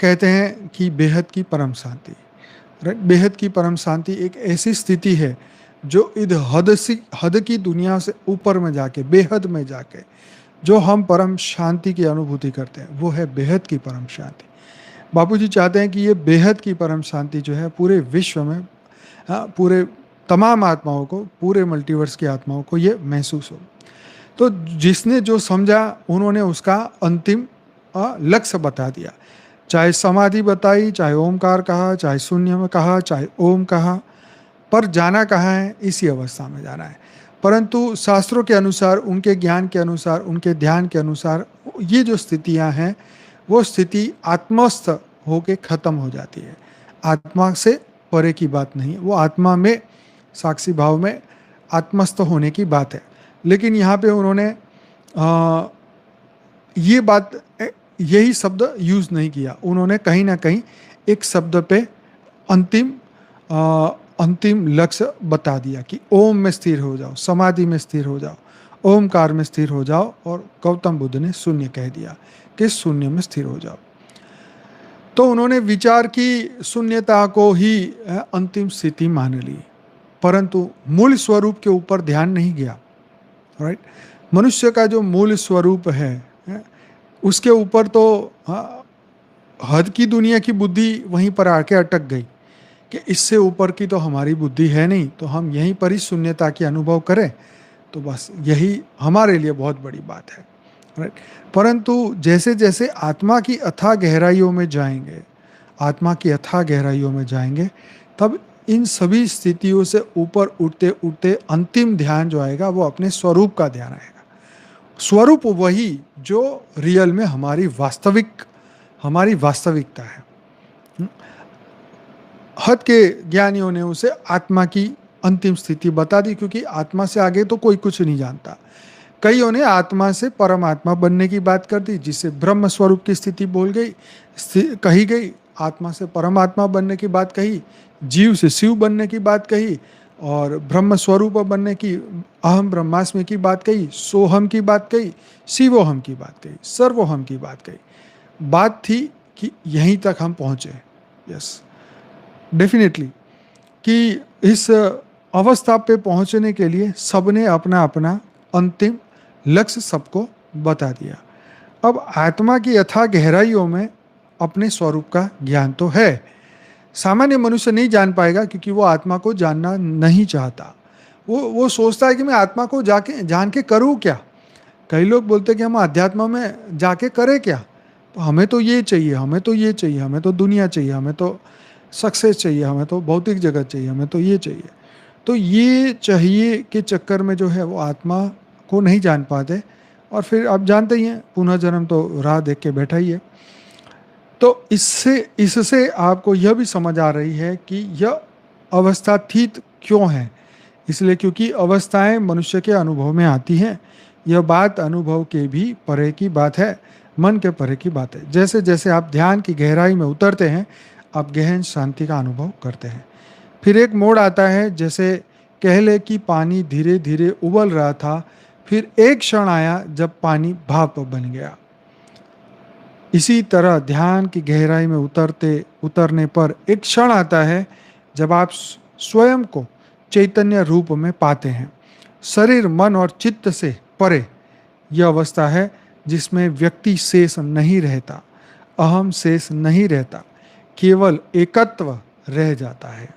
कहते हैं कि बेहद की परम शांति, राइट। बेहद की परम शांति एक ऐसी स्थिति है जो इध हद की दुनिया से ऊपर में जाके, बेहद में जाके जो हम परम शांति की अनुभूति करते हैं, वो है बेहद की परम शांति। बापूजी चाहते हैं कि ये बेहद की परम शांति जो है पूरे विश्व में, हाँ, पूरे तमाम आत्माओं को, पूरे मल्टीवर्स की आत्माओं को ये महसूस हो। तो जिसने जो समझा उन्होंने उसका अंतिम लक्ष्य बता दिया। चाहे समाधि बताई, चाहे ओमकार कहा, चाहे शून्य में कहा, चाहे ओम कहा, पर जाना कहाँ है? इसी अवस्था में जाना है। परंतु शास्त्रों के अनुसार, उनके ज्ञान के अनुसार, उनके ध्यान के अनुसार ये जो स्थितियां हैं वो स्थिति आत्मस्थ होके खत्म हो जाती है। आत्मा से परे की बात नहीं है, वो आत्मा में, साक्षी भाव में आत्मस्थ होने की बात है। लेकिन यहाँ पे उन्होंने ये बात, यही शब्द यूज़ नहीं किया। उन्होंने कहीं ना कहीं एक शब्द पे अंतिम लक्ष्य बता दिया कि ओम में स्थिर हो जाओ, समाधि में स्थिर हो जाओ, ओमकार में स्थिर हो जाओ। और गौतम बुद्ध ने शून्य कह दिया कि शून्य में स्थिर हो जाओ। तो उन्होंने विचार की शून्यता को ही अंतिम स्थिति मान ली, परंतु मूल स्वरूप के ऊपर ध्यान नहीं गया, राइट। मनुष्य का जो मूल स्वरूप है, उसके ऊपर तो हद की दुनिया की बुद्धि वहीं पर आके अटक गई कि इससे ऊपर की तो हमारी बुद्धि है नहीं, तो हम यहीं पर ही शून्यता की अनुभव करें, तो बस यही हमारे लिए बहुत बड़ी बात है, राइट। परंतु जैसे जैसे आत्मा की अथाह गहराइयों में जाएंगे, आत्मा की अथाह गहराइयों में जाएंगे, तब इन सभी स्थितियों से ऊपर उठते उठते अंतिम ध्यान जो आएगा वो अपने स्वरूप का ध्यान आएगा। स्वरूप वही जो रियल में हमारी वास्तविकता है। हद के ज्ञानियों ने उसे आत्मा की अंतिम स्थिति बता दी, क्योंकि आत्मा से आगे तो कोई कुछ नहीं जानता। कईयों ने आत्मा से परमात्मा बनने की बात कर दी, जिससे ब्रह्म स्वरूप की स्थिति कही गई। आत्मा से परमात्मा बनने की बात कही, जीव से शिव बनने की बात कही, और ब्रह्म स्वरूप बनने की, अहम ब्रह्मास्मि की बात कही, सोहम की बात कही, शिवोहम की बात कही, सर्वोहम की बात कही। बात थी कि यहीं तक हम पहुंचे। यस, डेफिनेटली, कि इस अवस्था पे पहुंचने के लिए सबने अपना अपना अंतिम लक्ष्य सबको बता दिया। अब आत्मा की अथाह गहराइयों में अपने स्वरूप का ज्ञान तो है, सामान्य मनुष्य नहीं जान पाएगा, क्योंकि वो आत्मा को जानना नहीं चाहता। वो सोचता है कि मैं आत्मा को जान के करूँ क्या। कई लोग बोलते हैं कि हम अध्यात्म में जाके करें क्या, तो हमें तो ये चाहिए, हमें तो ये चाहिए, हमें तो दुनिया चाहिए, हमें तो सक्सेस चाहिए, हमें तो भौतिक जगत चाहिए, हमें तो ये चाहिए। तो ये चाहिए के चक्कर में जो है वो आत्मा को नहीं जान पाते, और फिर आप जानते ही हैं पुनः जन्म तो राह देख के बैठा ही है। तो इससे आपको यह भी समझ आ रही है कि यह अवस्थातीत क्यों है। इसलिए क्योंकि अवस्थाएं मनुष्य के अनुभव में आती हैं। यह बात अनुभव के भी परे की बात है, मन के परे की बात है। जैसे जैसे आप ध्यान की गहराई में उतरते हैं, आप गहन शांति का अनुभव करते हैं। फिर एक मोड़ आता है, जैसे कह ले कि पानी धीरे धीरे उबल रहा था, फिर एक क्षण आया जब पानी भाप बन गया। इसी तरह ध्यान की गहराई में उतरने पर एक क्षण आता है जब आप स्वयं को चैतन्य रूप में पाते हैं, शरीर, मन और चित्त से परे। यह अवस्था है जिसमें व्यक्ति शेष नहीं रहता, अहम शेष नहीं रहता, केवल एकत्व रह जाता है।